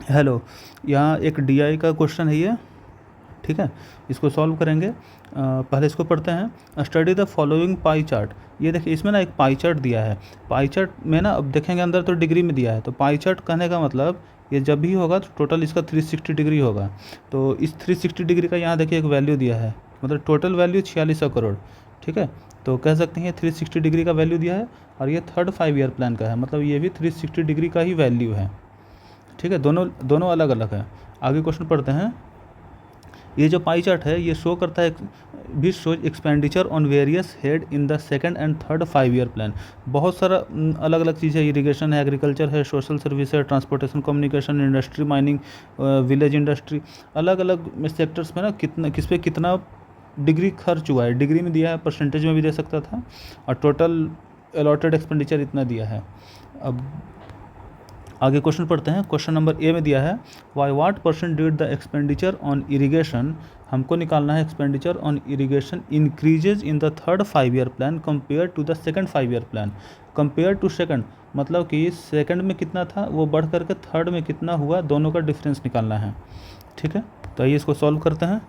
Hello, यहाँ एक DI का क्वेश्चन है ये, ठीक है। इसको सॉल्व करेंगे। पहले इसको पढ़ते हैं। Study the following pie chart. ये देखिए, इसमें ना एक पाई चार्ट दिया है। पाई चार्ट में ना, अब देखेंगे अंदर तो डिग्री में दिया है, तो पाई चार्ट कहने का मतलब ये जब भी होगा तो टोटल इसका 360 डिग्री होगा। तो इस 360 डिग्री का यहाँ देखिए एक वैल्यू दिया है, मतलब टोटल वैल्यू 4600 करोड़, ठीक है। तो कह सकते हैं 360 डिग्री का वैल्यू दिया है, और ये थर्ड 5 ईयर प्लान का है, मतलब ये भी 360 डिग्री का ही वैल्यू है, ठीक है। दोनों दोनों अलग अलग है। आगे क्वेश्चन पढ़ते हैं। ये जो पाई चार्ट है ये शो करता है भी shows expenditure on various head in the second and third 5 year plan. बहुत सारा अलग अलग चीज़ है, इरिगेशन है, एग्रीकल्चर है, सोशल सर्विस है, transportation, communication, industry, mining, village industry, अलग अलग सेक्टर्स में ना कितना किस पे कितना डिग्री खर्च हुआ है, डिग्री में दिया है, परसेंटेज में भी दे सकता था, और टोटल अलॉटेड एक्सपेंडिचर इतना दिया है। अब आगे क्वेश्चन पढ़ते हैं। क्वेश्चन नंबर ए में दिया है by what percent did the expenditure on irrigation, हमको निकालना है expenditure on irrigation increases in the third 5 year plan compare to the second 5 year plan. Compare to second मतलब कि सेकंड में कितना था वो बढ़ करके थर्ड में कितना हुआ, दोनों का डिफरेंस निकालना है, ठीक है। तो आइए इसको सॉल्व करते हैं।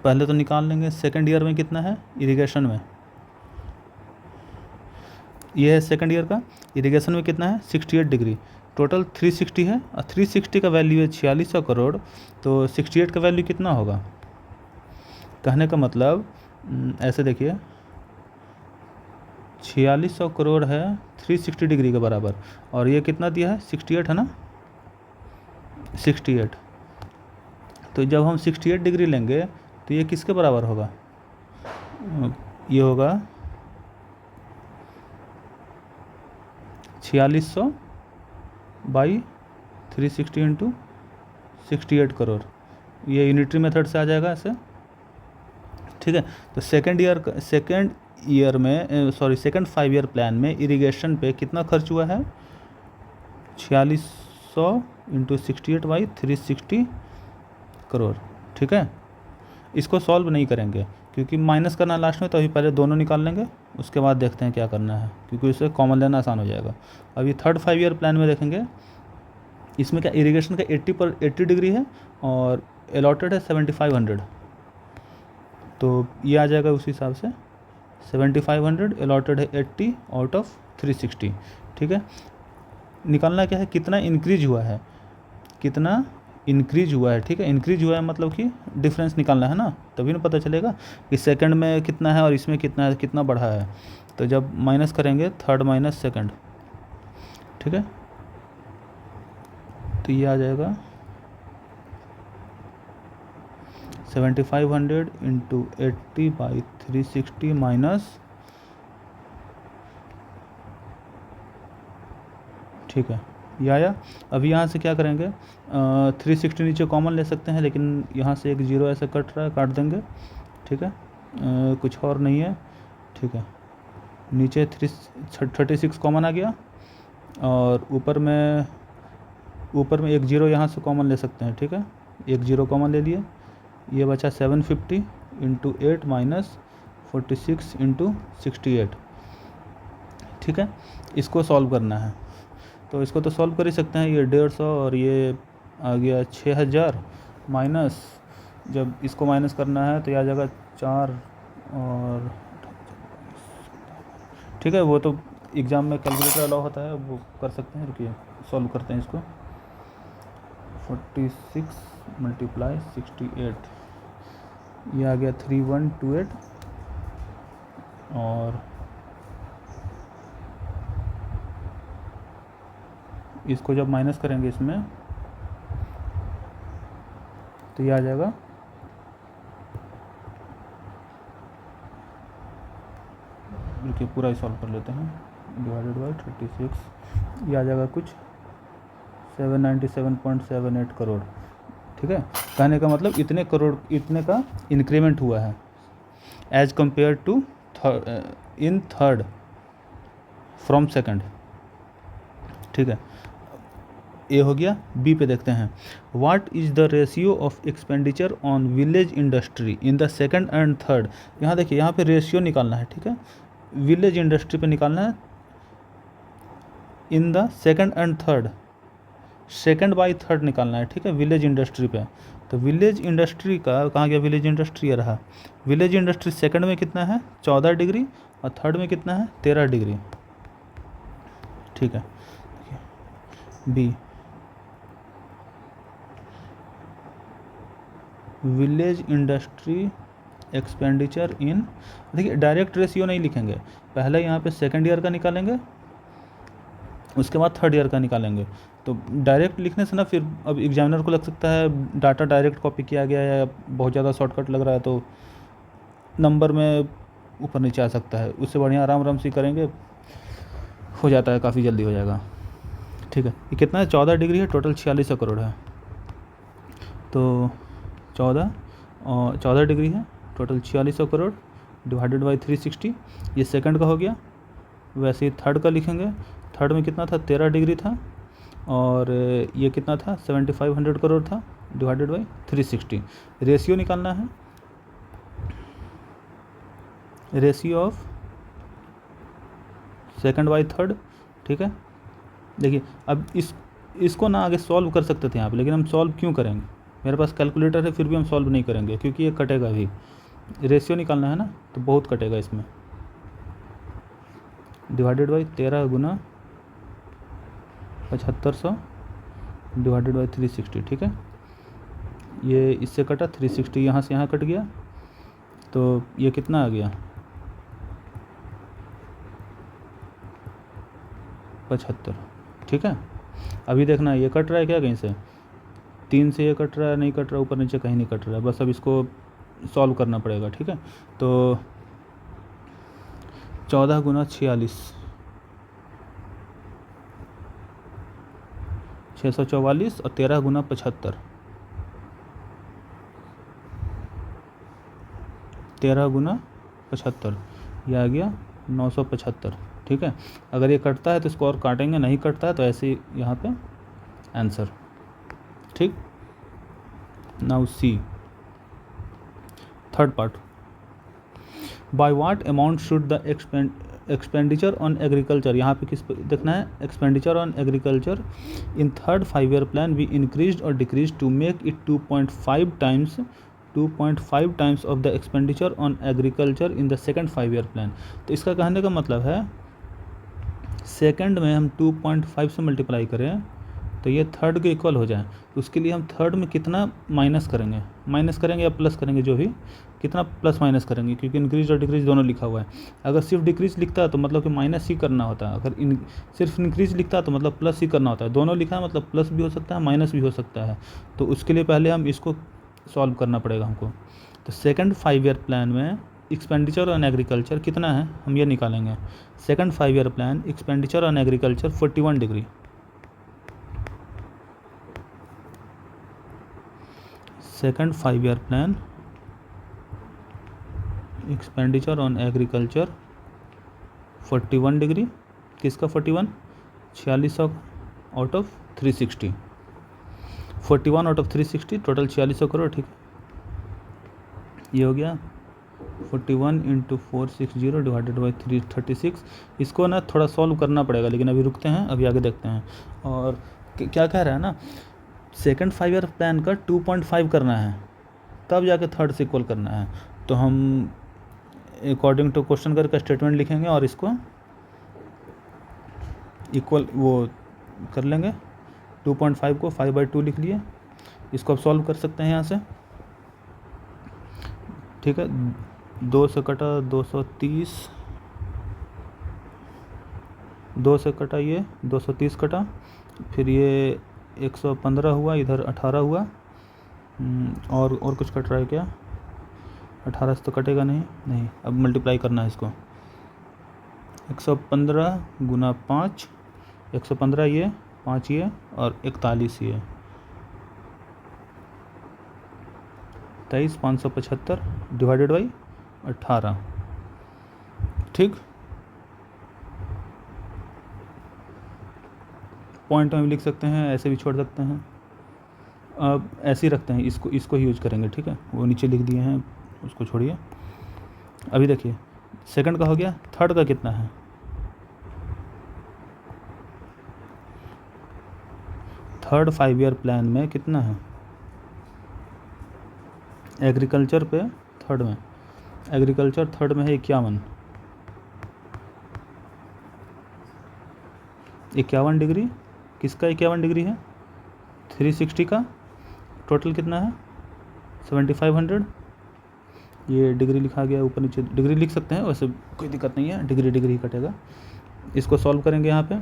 पहले तो निकाल लेंगे सेकंड ईयर में कितना है इरिगेशन में, ये है सेकंड ईयर का। इरिगेशन में कितना है 68 डिग्री, टोटल 360 है, और 360 का वैल्यू है 4600 करोड़, तो 68 का वैल्यू कितना होगा। कहने का मतलब ऐसे देखिए, 4600 करोड़ है 360 डिग्री के बराबर, और ये कितना दिया है 68 है ना, 68। तो जब हम 68 डिग्री लेंगे तो ये किसके बराबर होगा, ये होगा 4600 बाई 360 इंटू 68 करोड़, ये यूनिटरी मेथड से आ जाएगा ऐसे, ठीक है। तो सेकंड ईयर में सेकंड 5 ईयर प्लान में इरिगेशन पे कितना खर्च हुआ है 4600 इंटू 68 बाई 360 करोड़, ठीक है। इसको सॉल्व नहीं करेंगे क्योंकि माइनस करना लास्ट में, तो अभी पहले दोनों निकाल लेंगे, उसके बाद देखते हैं क्या करना है, क्योंकि इससे कॉमन लेना आसान हो जाएगा। अभी थर्ड 5 ईयर प्लान में देखेंगे, इसमें क्या इरिगेशन का 80 डिग्री है और अलॉटेड है 7500, तो ये आ जाएगा उस हिसाब से 7500, अलॉटेड है 80 आउट ऑफ 360, ठीक है। निकालना क्या है, कितना इंक्रीज हुआ है, कितना इंक्रीज हुआ है, ठीक है। इंक्रीज हुआ है मतलब कि डिफरेंस निकालना है ना, तभी ना पता चलेगा कि सेकंड में कितना है और इसमें कितना है, कितना बढ़ा है। तो जब माइनस करेंगे थर्ड माइनस सेकंड, ठीक है, तो ये आ जाएगा 7500 इंटू 80 बाई 360 माइनस, ठीक है, ये आया। अभी यहाँ से क्या करेंगे, 360 नीचे कॉमन ले सकते हैं, लेकिन यहाँ से एक जीरो ऐसे कट रहा है, काट देंगे, ठीक है। कुछ और नहीं है, ठीक है। नीचे 36 कॉमन आ गया, और ऊपर में एक जीरो यहाँ से कॉमन ले सकते हैं, ठीक है। एक जीरो कॉमन ले लिए, ये बचा 750 इंटू 8 माइनस 46 इंटू 68, ठीक है। इसको सॉल्व करना है, तो इसको तो सॉल्व कर ही सकते हैं। ये 150 और ये आ गया 6000 माइनस, जब इसको माइनस करना है तो ये आ जाएगा 4 और, ठीक है। वो तो एग्ज़ाम में कैलकुलेटर अलाउ होता है, वो कर सकते हैं। रुकिए सॉल्व करते हैं इसको। 46 मल्टीप्लाई 68, ये आ गया 3128, और इसको जब माइनस करेंगे इसमें तो ये आ जाएगा, देखिए पूरा ही सॉल्व कर लेते हैं, डिवाइडेड बाई 36, ये आ जाएगा कुछ 797.78 करोड़, ठीक है। कहने का मतलब इतने करोड़, इतने का इंक्रीमेंट हुआ है as compare to in third from second, ठीक है। ये हो गया। बी पे देखते हैं, what is the ratio of expenditure on village industry in the second and third. यहाँ देखिए, यहाँ पे रेशियो निकालना है, ठीक है। विलेज इंडस्ट्री पे निकालना है इन the second and third second by third निकालना है, ठीक है, विलेज इंडस्ट्री पे। तो विलेज इंडस्ट्री का कहाँ गया, विलेज इंडस्ट्री ये रहा। विलेज इंडस्ट्री सेकंड में कितना है 14 डिग्री और थर्ड में कितना है 13 डिग्री, ठीक है। B village industry expenditure in, देखिए डायरेक्ट रेशियो नहीं लिखेंगे, पहले यहाँ पे सेकंड ईयर का निकालेंगे, उसके बाद थर्ड ईयर का निकालेंगे। तो डायरेक्ट लिखने से ना फिर अब एग्जामिनर को लग सकता है डाटा डायरेक्ट कॉपी किया गया है या बहुत ज़्यादा शॉर्टकट लग रहा है, तो नंबर में ऊपर नीचे आ सकता है। उससे बढ़िया आराम आराम से करेंगे, हो जाता है, काफ़ी जल्दी हो जाएगा, ठीक है। ये कितना है 14 डिग्री है, टोटल 4600 करोड़ है। तो 14 डिग्री है, टोटल 4600 करोड़ डिवाइडेड बाई 360, ये सेकंड का हो गया। वैसे ही थर्ड का लिखेंगे, थर्ड में कितना था 13 डिग्री था और ये कितना था 7500 करोड़ था, डिवाइडेड बाई 360। रेशियो निकालना है, ratio of second by third, ठीक है। देखिए अब इसको ना आगे सॉल्व कर सकते थे यहाँ पे, लेकिन हम सॉल्व क्यों करेंगे, मेरे पास कैलकुलेटर है फिर भी हम सॉल्व नहीं करेंगे क्योंकि ये कटेगा भी। रेशियो निकालना है ना, तो बहुत कटेगा इसमें, divided by 13 Guna 7500 divided by 360, ठीक है। ये इससे कटा 360, यहाँ से यहाँ कट गया, तो ये कितना आ गया 75, ठीक है। अभी देखना ये कट रहा है क्या कहीं से, 3 से ये कट रहा है, नहीं कट रहा, ऊपर नीचे कहीं नहीं कट रहा है, बस अब इसको सॉल्व करना पड़ेगा, ठीक है। तो 14 गुना 46 644 और 13 गुना 75 13 गुना 75, ये आ गया 975, ठीक है। अगर ये कटता है तो इसको और काटेंगे, नहीं कटता है तो ऐसे ही यहाँ पे आंसर, ठीक। Now C third part, by what amount should the expenditure on agriculture, यहाँ पे किस देखना है, expenditure on agriculture in third 5 year plan be increased और decrease to make it 2.5 times of the expenditure on agriculture in the second 5 year plan. तो इसका कहने का मतलब है सेकंड में हम 2.5 से मल्टीप्लाई करें तो ये थर्ड के इक्वल हो जाए, तो उसके लिए हम थर्ड में कितना माइनस करेंगे या प्लस करेंगे, जो भी कितना प्लस माइनस करेंगे, क्योंकि इंक्रीज और डिक्रीज दोनों लिखा हुआ है। अगर सिर्फ डिक्रीज लिखता है तो मतलब कि माइनस ही करना होता है, अगर सिर्फ इंक्रीज लिखता है तो मतलब प्लस ही करना होता है। दोनों लिखा है मतलब प्लस भी हो सकता है माइनस भी हो सकता है, तो उसके लिए पहले हम इसको सॉल्व करना पड़ेगा हमको। तो सेकंड 5 ईयर प्लान में एक्सपेंडिचर ऑन एग्रीकल्चर कितना है हम ये निकालेंगे। Second 5 year plan expenditure on agriculture 41 degree, second 5 year plan expenditure on agriculture 41 degree, किसका 41, 4600 out of 360, 41 out of 360, total 4600 crore, ठीक है। ये हो गया 41 इंटू 460 डिवाइडेड बाई 336। इसको ना थोड़ा सॉल्व करना पड़ेगा, लेकिन अभी रुकते हैं, अभी आगे देखते हैं। और क्या कह रहा है ना, सेकंड 5 ईयर प्लान का 2.5 करना है, तब जाके थर्ड से इक्वल करना है। तो हम अकॉर्डिंग टू क्वेश्चन करके स्टेटमेंट लिखेंगे और इसको इक्वल वो कर लेंगे। 2.5 को 5/2 लिख लिए, इसको अब सॉल्व कर सकते हैं यहाँ से, ठीक है। 2 से कटा 230, 2 से कटा ये 230 कटा, फिर ये 115 हुआ, इधर 18 हुआ, और कुछ कट रहा है क्या, 18 से तो कटेगा नहीं। अब मल्टीप्लाई करना है इसको, 115 गुना 5, 115 ये 5 ये और 41 ये 23,575 डिवाइडेड बाई 18, ठीक। पॉइंट में भी लिख सकते हैं, ऐसे भी छोड़ सकते हैं, अब ऐसे ही रखते हैं, इसको ही यूज करेंगे, ठीक है। वो नीचे लिख दिए हैं, उसको छोड़िए। अभी देखिए सेकंड का हो गया, थर्ड का कितना है, थर्ड 5 ईयर प्लान में कितना है एग्रीकल्चर पे थर्ड में, एग्रीकल्चर थर्ड में है 51 डिग्री। किसका 51 डिग्री है 360 का, टोटल कितना है 7500। ये डिग्री लिखा गया, ऊपर नीचे डिग्री लिख सकते हैं, वैसे कोई दिक्कत नहीं है, डिग्री डिग्री कटेगा। इसको सॉल्व करेंगे यहाँ पे,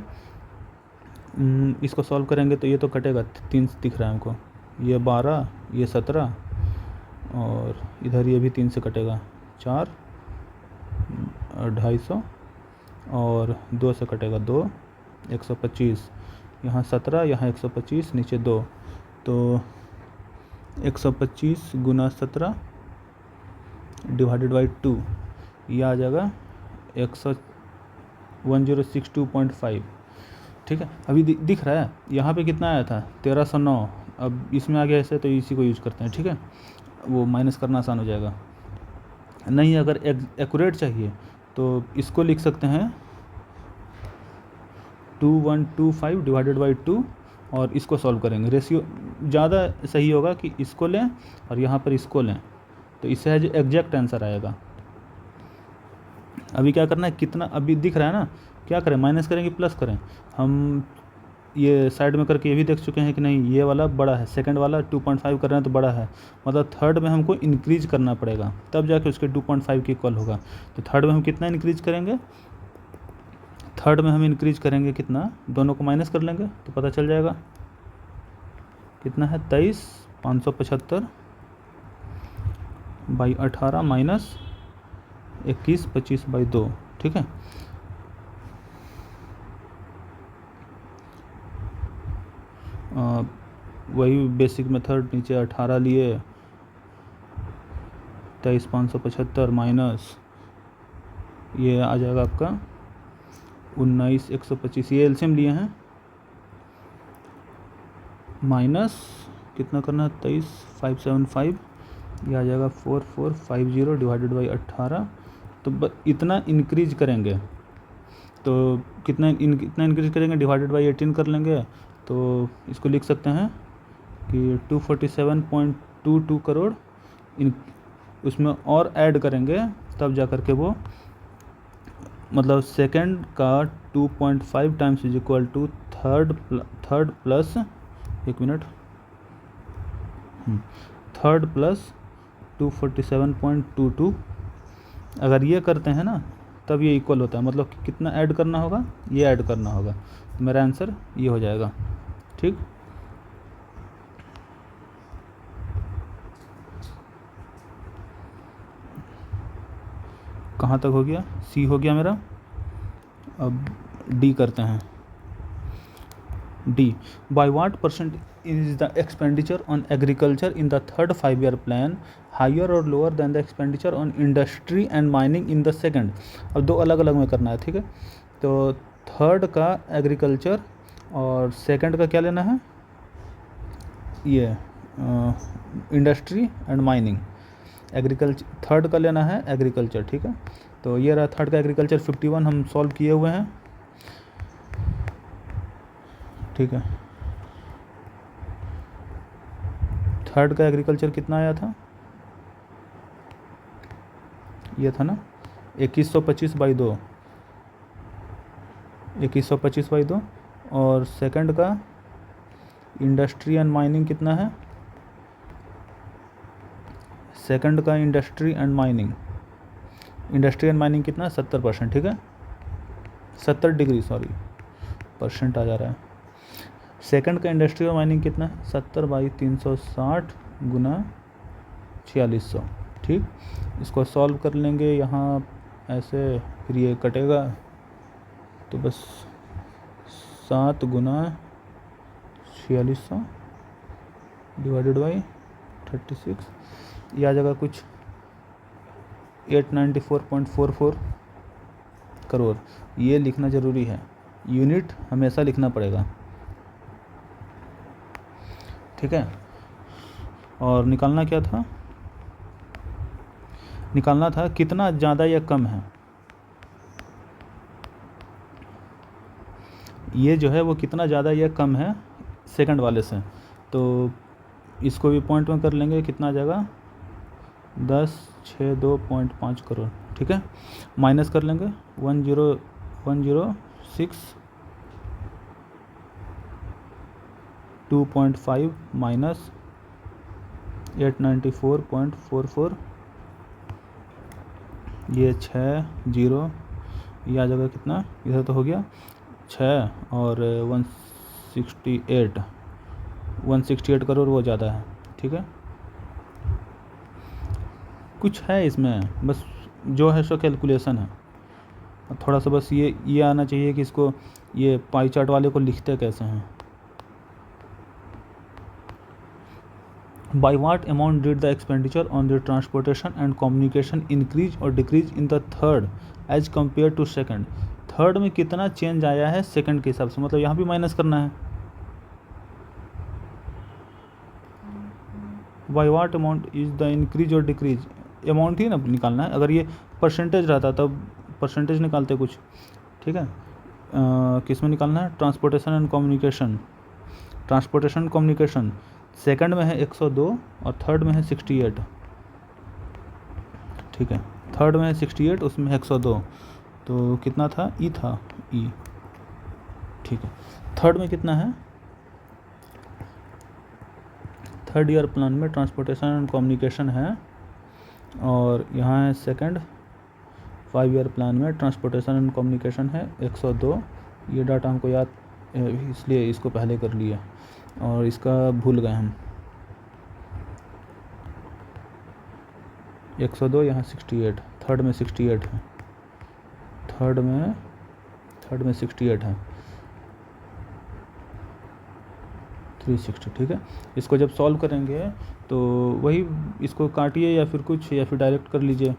इसको सॉल्व करेंगे तो ये तो कटेगा, 3 दिख रहा है हमको, ये 12, ये 17 और इधर ये भी 3 से कटेगा, 4 250 और 2 से कटेगा 2 125, यहाँ 17 यहाँ 125 नीचे 2, तो 125 गुना 17 डिवाइडेड बाई 2, ये आ जाएगा 1062.5। ठीक है, अभी दिख रहा है यहाँ पे कितना आया था 1309, अब इसमें आ गया ऐसे तो इसी को यूज करते हैं। ठीक है, वो माइनस करना आसान हो जाएगा। नहीं अगर एक्यूरेट चाहिए तो इसको लिख सकते हैं 2125 डिवाइडेड बाई 2 और इसको सॉल्व करेंगे। रेशियो ज़्यादा सही होगा कि इसको लें और यहाँ पर इसको लें, तो इससे है जो एग्जैक्ट आंसर आएगा। अभी क्या करना है, कितना अभी दिख रहा है ना, क्या करें माइनस करेंगे प्लस करें। हम ये साइड में करके ये भी देख चुके हैं कि नहीं ये वाला बड़ा है, सेकंड वाला 2.5 कर रहे हैं तो बड़ा है, मतलब थर्ड में हमको इंक्रीज करना पड़ेगा तब जाके उसके 2.5 की इक्वल होगा। तो थर्ड में हम कितना इंक्रीज करेंगे, थर्ड में हम इंक्रीज करेंगे कितना, दोनों को माइनस कर लेंगे तो पता चल जाएगा कितना है 23,575 बाई 18 माइनस 2125 बाई 2। ठीक है, वही बेसिक मेथड, नीचे 18 लिए 23,575 माइनस ये आ जाएगा आपका 19,125, ये एलसीएम लिए हैं, माइनस कितना करना है 23,575, ये आ जाएगा 4450 डिवाइडेड बाई 18। तो इतना इंक्रीज करेंगे तो कितना इंक्रीज करेंगे, डिवाइडेड बाई 18 कर लेंगे तो इसको लिख सकते हैं कि 247.22 करोड़ उसमें और ऐड करेंगे तब जा कर के वो, मतलब सेकंड का 2.5 times is equal to third plus, एक मिनट, थर्ड प्लस 247.22। अगर ये करते हैं ना तब ये इक्वल होता है, मतलब कितना ऐड करना होगा, ये ऐड करना होगा, तो मेरा आंसर ये हो जाएगा। ठीक, कहाँ तक हो गया, सी हो गया मेरा। अब डी करते हैं। D, by what percent is the expenditure on agriculture in the third 5 year plan higher और lower than the expenditure on industry and mining in the second. अब दो अलग अलग में करना है। ठीक है, तो थर्ड का एग्रीकल्चर और सेकंड का क्या लेना है, ये industry and mining. Agriculture third का लेना है एग्रीकल्चर। ठीक है, तो ये रहा थर्ड का एग्रीकल्चर 51 हम सॉल्व किए हुए हैं। ठीक है, थर्ड का एग्रीकल्चर कितना आया था, ये था ना 2125 बाई 2, 2125 बाई 2। और सेकंड का इंडस्ट्री एंड माइनिंग कितना है, सेकंड का industry and mining, industry and mining कितना 70%। ठीक है, 70 डिग्री सॉरी परसेंट आ जा रहा है। सेकंड का इंडस्ट्री और माइनिंग कितना है 70 बाई 360 गुना 4600। ठीक, इसको सॉल्व कर लेंगे यहाँ ऐसे, फिर ये कटेगा तो बस 7 गुना 4600 डिवाइडेड बाई 36, ये आ जाएगा कुछ 894.44 करोड़। ये लिखना ज़रूरी है, यूनिट हमेशा लिखना पड़ेगा। ठीक है, और निकालना क्या था, निकालना था कितना ज़्यादा या कम है, ये जो है वो कितना ज़्यादा या कम है सेकंड वाले से, तो इसको भी पॉइंट में कर लेंगे, कितना आ जाएगा 1062.5 करोड़, ठीक है। माइनस कर लेंगे 10,106.2.5 माइनस 894.44, ये 6 0, ये आ जाएगा कितना, इधर तो हो गया 6 और 168 करोड़, वो ज़्यादा है, ठीक है। कुछ है इसमें, बस जो है सो कैलकुलेशन है, थोड़ा सा बस ये आना चाहिए कि इसको, ये पाई चार्ट वाले को लिखते कैसे हैं। By what amount did the expenditure on the transportation and communication increase or decrease in the third as compared to second? Third में कितना चेंज आया है सेकंड के हिसाब से, मतलब यहाँ भी माइनस करना है। By what amount is the increase or decrease? Amount ही ना निकालना है, अगर ये परसेंटेज रहता तब परसेंटेज निकालते कुछ, ठीक है। किस में निकालना है, transportation and communication. Transportation communication second में है 102 और थर्ड में है 68, ठीक है। थर्ड में है 68, उसमें 102, तो कितना था, ई था, ई, ठीक है। थर्ड में कितना है, थर्ड ईयर प्लान में ट्रांसपोर्टेशन एंड कम्युनिकेशन है, और यहाँ है सेकंड 5 ईयर प्लान में ट्रांसपोर्टेशन एंड कम्युनिकेशन है 102। ये डाटा हमको याद इसलिए इसको पहले कर लिया, और इसका भूल गए हम। 102 यहाँ 68, थर्ड में 68 है, थर्ड में 68 है, 360, ठीक है। इसको जब सॉल्व करेंगे तो वही, इसको काटिए या फिर कुछ, या फिर डायरेक्ट कर लीजिए,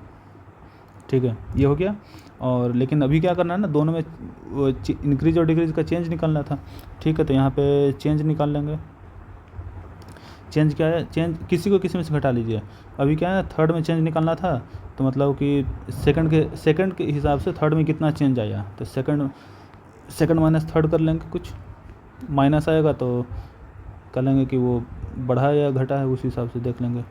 ठीक है। ये हो गया, और लेकिन अभी क्या करना है ना, दोनों में इंक्रीज और डिक्रीज का चेंज निकालना था, ठीक है। तो यहाँ पे चेंज निकाल लेंगे। चेंज क्या है, चेंज किसी को किसी में से घटा लीजिए। अभी क्या है, थर्ड में चेंज निकालना था, तो मतलब कि सेकंड के हिसाब से थर्ड में कितना चेंज आया, तो सेकंड माइनस थर्ड कर लेंगे, कुछ माइनस आएगा तो कर लेंगे कि वो बढ़ा है या घटा है, उस हिसाब से देख लेंगे।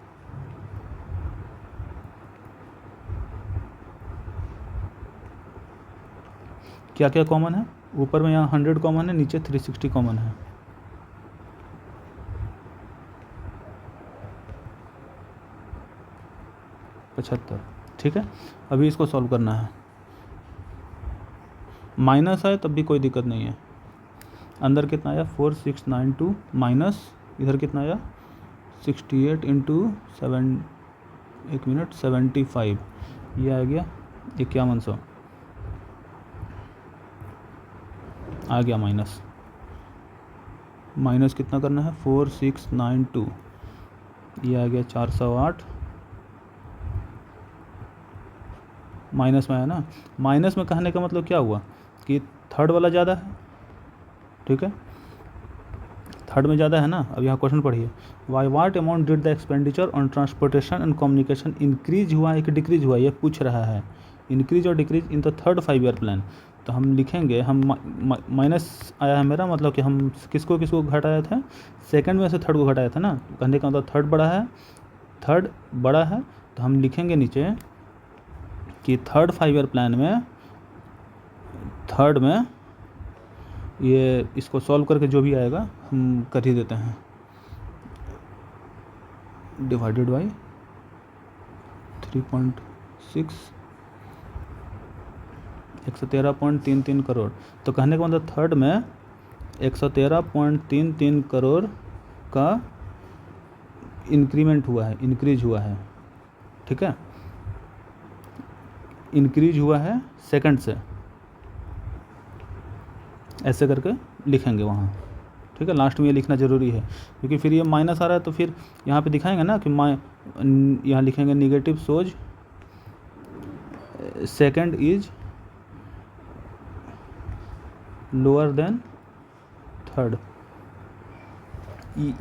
क्या क्या कॉमन है, ऊपर में यहाँ 100 कॉमन है, नीचे 360 कॉमन है, 75, ठीक है। अभी इसको सॉल्व करना है। माइनस आए तब भी कोई दिक्कत नहीं है। अंदर कितना आया 4692 माइनस इधर कितना आया 68 इंटू 7, 1 मिनट 75, ये आ गया 5100 आ गया माइनस कितना करना है 4692, ये आ गया 408, माइनस में आया ना। माइनस में कहने का मतलब क्या हुआ कि थर्ड वाला ज़्यादा है, ठीक है, थर्ड में ज़्यादा है ना। अब यहाँ क्वेश्चन पढ़िए, by what amount did the expenditure on transportation and communication increase हुआ है कि डिक्रीज हुआ, ये पूछ रहा है, इंक्रीज और decrease in the third 5 year plan. तो हम लिखेंगे, हम माइनस आया है मेरा मतलब कि हम किसको किसको घटाए थे, सेकंड में से थर्ड को घटाया था ना, कहने का मतलब थर्ड बड़ा है, तो हम लिखेंगे नीचे कि थर्ड 5 ईयर प्लान में, थर्ड में ये इसको सॉल्व करके जो भी आएगा हम कर ही देते हैं, डिवाइडेड बाई 3.6, 113.33 करोड़। तो कहने का मतलब थर्ड में 113.33 करोड़ का इंक्रीमेंट हुआ है, इंक्रीज हुआ है, ठीक है, इंक्रीज हुआ है सेकंड से, ऐसे करके लिखेंगे वहाँ, ठीक है। लास्ट में ये लिखना ज़रूरी है क्योंकि फिर ये माइनस आ रहा है, तो फिर यहाँ पे दिखाएंगे ना कि यहाँ लिखेंगे negative shows second is lower than third,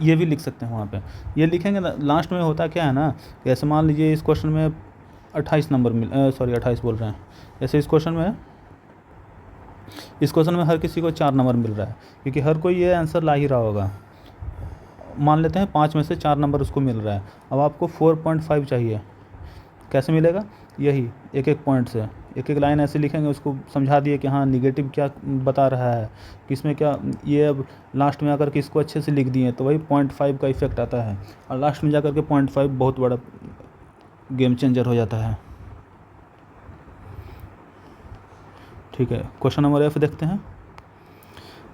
ये भी लिख सकते हैं वहाँ पे, ये लिखेंगे ना। लास्ट में होता क्या है ना, जैसे मान लीजिए इस क्वेश्चन में 28 नंबर 28 बोल रहे हैं, जैसे इस क्वेश्चन में हर किसी को 4 नंबर मिल रहा है, क्योंकि हर कोई ये आंसर ला ही रहा होगा, मान लेते हैं 5 में से 4 नंबर उसको मिल रहा है, अब आपको 4.5 चाहिए, कैसे मिलेगा? यही एक एक पॉइंट से एक एक लाइन ऐसे लिखेंगे, उसको समझा दिए कि हाँ निगेटिव क्या बता रहा है, किसमें क्या, ये अब लास्ट में आकर के इसको अच्छे से लिख दिए तो वही 0.5 का इफेक्ट आता है, और लास्ट में जाकर के 0.5 बहुत बड़ा गेम चेंजर हो जाता है। ठीक है, क्वेश्चन नंबर F देखते हैं।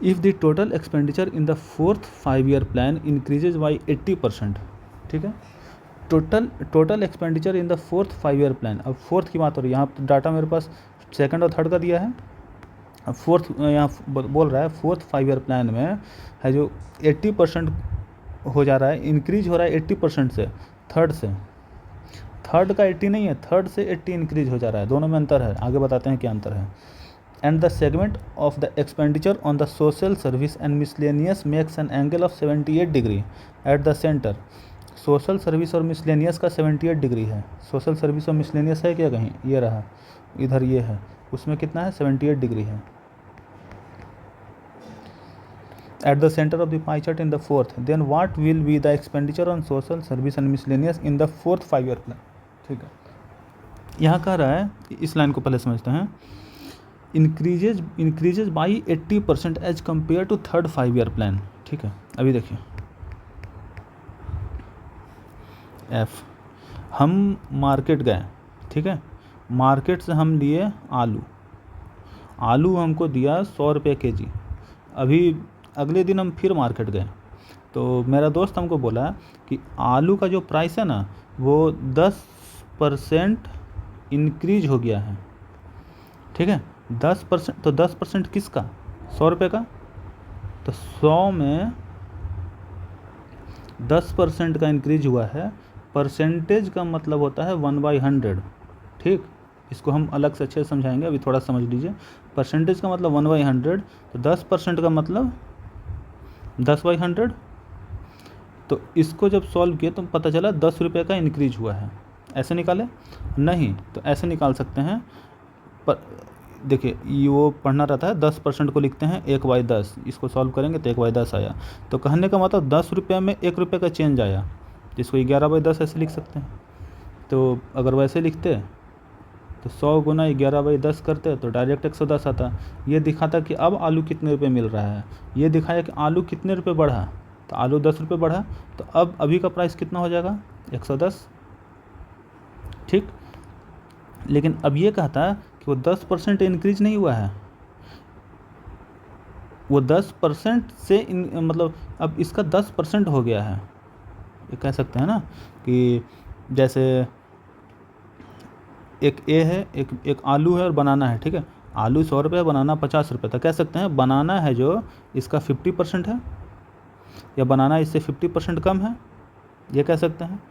If the total expenditure in the 4th 5-year plan increases by 80%, ठीक है, total expenditure in the 4th 5-year plan, अब 4th की बात हो रही है, यहाँ डाटा मेरे पास 2nd और 3rd का दिया है, अब 4th यहाँ बोल रहा है 4th 5-year प्लान में है जो 80% हो जा रहा है, इंक्रीज हो रहा है 80% से, थर्ड का 80 नहीं है, 3rd से 80 इंक्रीज हो जा रहा है, दोनों में अंतर है, आगे बताते हैं क्या अंतर है। And the segment of the expenditure on the social service and miscellaneous makes an angle of 78 degree at the centre. Social service और मिसलेनियस का 78 डिग्री है, सोशल सर्विस और मिसलेनियस है क्या कहीं, ये रहा इधर, ये है, उसमें कितना है 78 डिग्री है। At the center of the pie chart in the 4th, then what will be the expenditure on social service and miscellaneous in the 4th 5-year plan. ठीक है, यहाँ कह रहा है, इस लाइन को पहले समझते हैं, increases by 80% as compare to 3rd 5-year plan. ठीक है, अभी देखिए F, हम मार्केट गए, ठीक है, मार्केट से हम लिए आलू हमको दिया 100 रुपये kg। अभी अगले दिन हम फिर मार्केट गए तो मेरा दोस्त हमको बोला कि आलू का जो प्राइस है ना वो 10% इंक्रीज हो गया है। ठीक है, 10%, तो 10% किसका, 100 रुपये का, तो 100 में 10% का इंक्रीज हुआ है, परसेंटेज का मतलब होता है 1/100। ठीक, इसको हम अलग से अच्छे से समझाएंगे, अभी थोड़ा समझ लीजिए। परसेंटेज का मतलब 1/100, तो 10% का मतलब 10/100। तो इसको जब सॉल्व किए तो पता चला 10 रुपये का इंक्रीज हुआ है, ऐसे निकाले नहीं तो ऐसे निकाल सकते हैं। पर देखिए ये वो पढ़ना रहता है, 10% को लिखते हैं 1/10, इसको सॉल्व करेंगे तो 1/10 आया, तो कहने का मतलब 10 रुपये में 1 रुपये का चेंज आया, जिसको 11/10 ऐसे लिख सकते हैं। तो अगर वैसे लिखते तो 100 गुना 11/10 करते तो डायरेक्ट 110 आता। ये दिखाता कि अब आलू कितने रुपए मिल रहा है, ये दिखाया कि आलू कितने रुपए बढ़ा, तो आलू 10 रुपये बढ़ा, तो अब अभी का प्राइस कितना हो जाएगा 110। ठीक, लेकिन अब ये कहता है कि वो 10% इंक्रीज नहीं हुआ है, वो 10% से मतलब अब इसका 10% हो गया है। ये कह सकते हैं ना कि जैसे एक ए है, एक आलू है और बनाना है। ठीक है, आलू 100 रुपये, बनाना 50 रुपये, तो कह सकते हैं बनाना है जो इसका 50% है, या बनाना इससे 50% कम है, ये कह सकते हैं।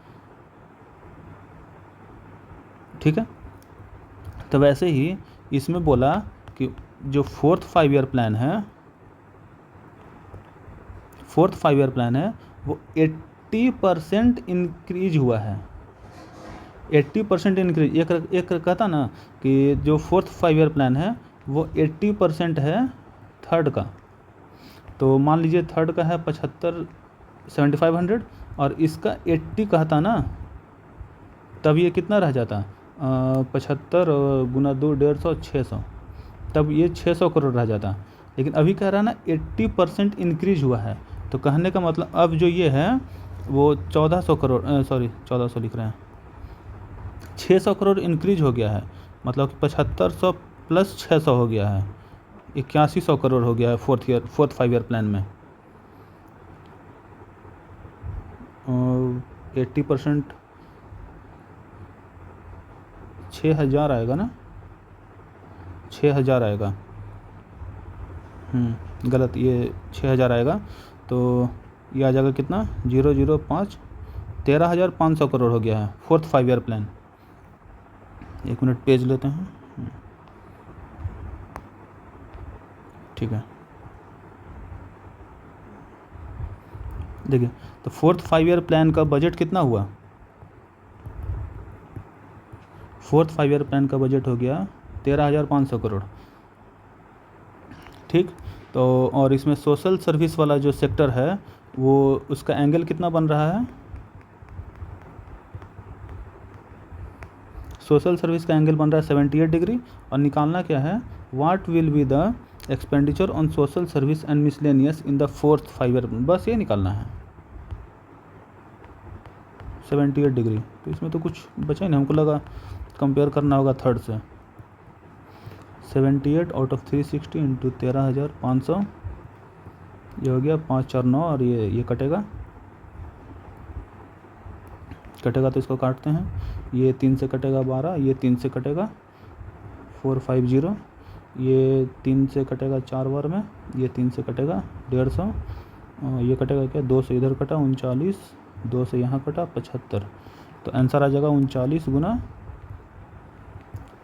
ठीक है, तो वैसे ही इसमें बोला कि जो 4th 5-year प्लान है, 4th 5-year प्लान है वो 80% इंक्रीज हुआ है, 80% इंक्रीज। एक कहता ना कि जो 4th 5-year प्लान है वो 80% है 3rd का, तो मान लीजिए 3rd का है 7500 और इसका 80 कहता ना, तब ये कितना रह जाता, 75 गुना 2 150 600, तब ये 600 करोड़ रह जाता। लेकिन अभी कह रहा है ना 80% इंक्रीज हुआ है, तो कहने का मतलब अब जो ये है वो 1400 करोड़, सॉरी 1400 लिख रहे हैं, 600 करोड़ इंक्रीज हो गया है, मतलब कि 7500 प्लस 600 हो गया है, 8100 करोड़ हो गया है 4th 5-year प्लान में। 80% 6000 आएगा ना, 6000 आएगा, गलत, ये 6000 आएगा, तो ये आ जाएगा कितना 005, 13500 करोड़ हो गया है 4th 5-year plan. 1 minute page लेते हैं। ठीक है, देखिए तो 4th 5-year प्लान का बजट कितना हुआ, 4th 5-year प्लान का बजट हो गया 13500 करोड़। ठीक, तो और इसमें सोशल सर्विस वाला जो सेक्टर है वो उसका एंगल कितना बन रहा है, सोशल सर्विस का एंगल बन रहा है 78 डिग्री, और निकालना क्या है, what will be the expenditure on social service and miscellaneous in the fourth 5 year, बस ये निकालना है 78 डिग्री। तो इसमें तो कुछ बचा ही नहीं, हमको लगा कंपेयर करना होगा थर्ड से। 78 आउट ऑफ 360 इंटू 13,500, ये हो गया 549, और ये कटेगा तो इसको काटते हैं, ये 3 से कटेगा 12, ये 3 से कटेगा 450, ये 3 से कटेगा 4 बार में, ये 3 से कटेगा 150, ये कटेगा क्या, 2 से इधर कटा 39, 2 से यहाँ कटा 75, तो आंसर आ जाएगा 39 गुना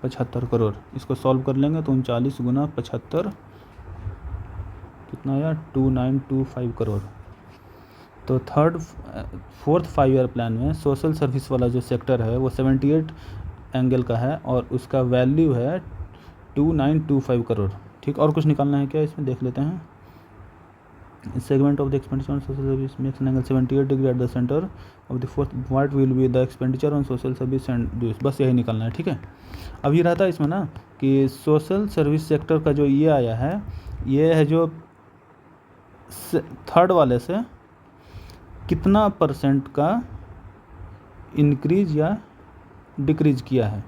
75 करोड़। इसको सॉल्व कर लेंगे तो 39 गुना 75 कितना आया, 2925 करोड़। तो फोर्थ 5 ईयर प्लान में सोशल सर्विस वाला जो सेक्टर है वो 78 एंगल का है और उसका वैल्यू है 2925 करोड़। ठीक, और कुछ निकालना है क्या इसमें, देख लेते हैं। Segment of the expenditure on social service makes an angle 78 degree at the center of the fourth, what will be the expenditure on social service and dues, बस यही निकालना है। ठीक है, अब ये रहता है इसमें ना कि सोशल सर्विस सेक्टर का जो ये आया है, ये है जो थर्ड वाले से कितना परसेंट का इंक्रीज या डिक्रीज किया है,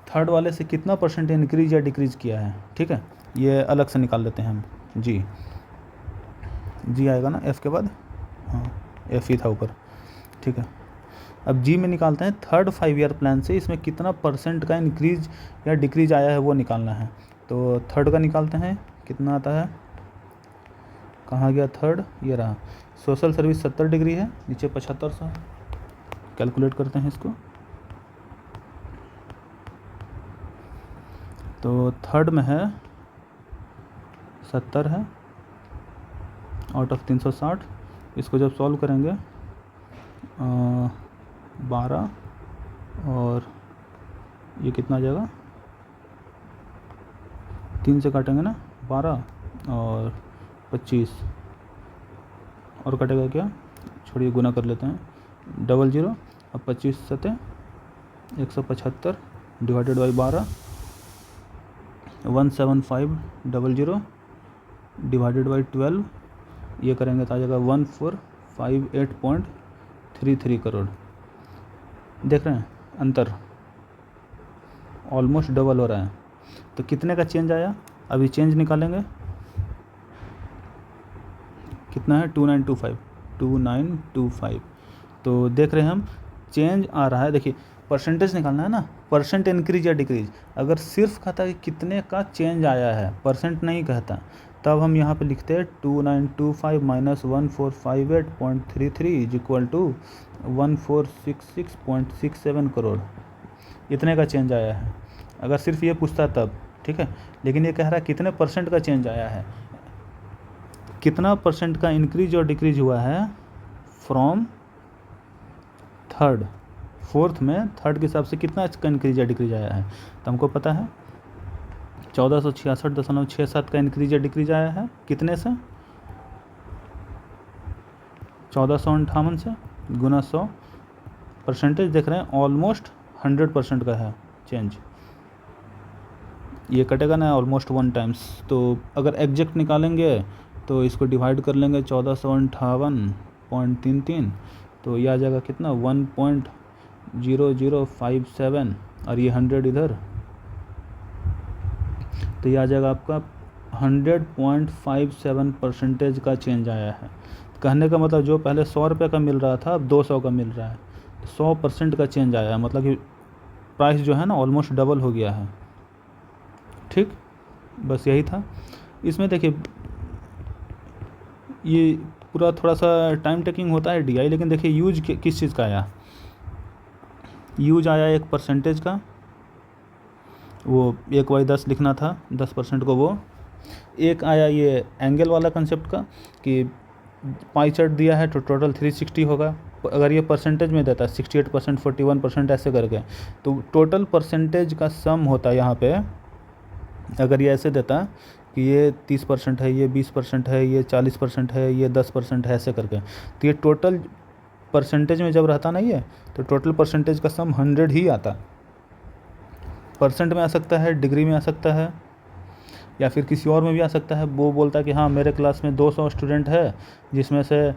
थर्ड वाले से कितना परसेंट इंक्रीज या डिक्रीज किया है। ठीक है, ये अलग से निकाल लेते हैं हम। जी आएगा ना एफ़ के बाद, हाँ एफ ही था ऊपर। ठीक है, अब जी में निकालते हैं थर्ड 5 ईयर प्लान से इसमें कितना परसेंट का इंक्रीज या डिक्रीज आया है वो निकालना है। तो थर्ड का निकालते हैं, कितना आता है, कहाँ गया थर्ड, ये रहा। सोशल सर्विस 70 डिग्री है, नीचे 7500, कैलकुलेट करते हैं इसको। तो थर्ड में है 70 है आउट ऑफ 360, इसको जब सॉल्व करेंगे 12 और ये कितना आ जाएगा, 3 से काटेंगे ना 12 और 25, और कटेगा क्या, छोड़िए गुना कर लेते हैं, 00 और 25 सते 175 डिवाइडेड बाई 12, 17500 डिवाइडेड बाई 12, ये करेंगे तो आ जाएगा 1458.33 करोड़। देख रहे हैं अंतर, ऑलमोस्ट डबल हो रहा है। तो कितने का चेंज आया, अभी चेंज निकालेंगे, कितना है 2925। तो देख रहे हैं हम चेंज आ रहा है, देखिए परसेंटेज निकालना है ना, परसेंट इंक्रीज या डिक्रीज। अगर सिर्फ कहता है कि कितने का चेंज आया है, परसेंट नहीं कहता, तब हम यहाँ पे लिखते हैं 2925 minus 1458.33 is equal to 1466.67 crore, इतने का चेंज आया है। अगर सिर्फ ये पूछता तब, ठीक है, लेकिन ये कह रहा है कितने परसेंट का चेंज आया है, कितना परसेंट का इंक्रीज और डिक्रीज हुआ है फ्रॉम थर्ड, फोर्थ में थर्ड के हिसाब से कितना का इंक्रीज या डिक्रीज आया है। तो हमको पता है 1466.67 का इंक्रीज या डिक्रीज आया है, कितने से, 1458 से गुना 100, परसेंटेज देख रहे हैं ऑलमोस्ट 100% का है चेंज, ये कटेगा ना ऑलमोस्ट 1 टाइम्स। तो अगर एग्जैक्ट निकालेंगे तो इसको डिवाइड कर लेंगे 1458.33, तो ये आ जाएगा कितना 1.0057, और ये 100 इधर, तो ये आ जाएगा आपका 100.57% का चेंज आया है। कहने का मतलब जो पहले 100 रुपये का मिल रहा था अब 200 का मिल रहा है, 100% का चेंज आया है, मतलब कि प्राइस जो है ना ऑलमोस्ट डबल हो गया है। ठीक, बस यही था इसमें। देखिए ये पूरा थोड़ा सा टाइम टेकिंग होता है डीआई, लेकिन देखिए यूज किस चीज़ का आया, यूज आया एक परसेंटेज का, वो 1/10 लिखना था 10% को, वो एक आया ये एंगल वाला कंसेप्ट का कि पाई चार्ट दिया है तो टोटल 360 होगा, अगर ये परसेंटेज में देता है 68%, 41% ऐसे करके, तो टोटल परसेंटेज का सम होता है यहाँ पे। अगर ये ऐसे देता कि ये 30% है, ये 20% है, ये 40% है, ये 10% है, ऐसे करके। तो ये टोटल परसेंटेज में जब रहता ना ये, तो टोटल परसेंटेज का सम 100 ही आता। परसेंट में आ सकता है, डिग्री में आ सकता है, या फिर किसी और में भी आ सकता है। वो बोलता है कि हाँ मेरे क्लास में 200 स्टूडेंट है, जिसमें से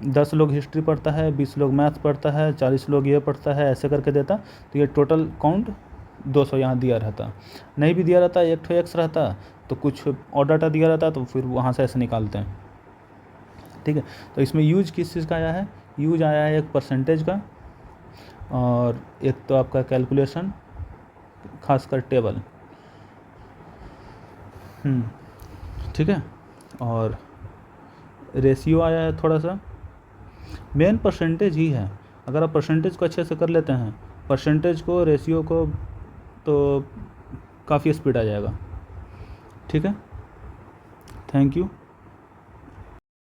10 लोग हिस्ट्री पढ़ता है, 20 लोग मैथ्स पढ़ता है, 40 लोग ये पढ़ता है, ऐसे करके देता। तो ये टोटल काउंट 200 यहाँ दिया रहता। नहीं भी दिया रहता, एक ठो एक्स रहता, तो कुछ और डाटा दिया रहता, तो फिर वहाँ से ऐसे निकालते हैं। ठीक है, तो इसमें यूज किस चीज़ का आया है? यूज आया है एक परसेंटेज का, और एक तो आपका कैलकुलेशन, खासकर टेबल। ठीक है, और रेशियो आया है थोड़ा सा। मेन परसेंटेज ही है। अगर आप परसेंटेज को अच्छे से कर लेते हैं, परसेंटेज को, रेशियो को, तो काफ़ी स्पीड आ जाएगा। ठीक है, थैंक यू।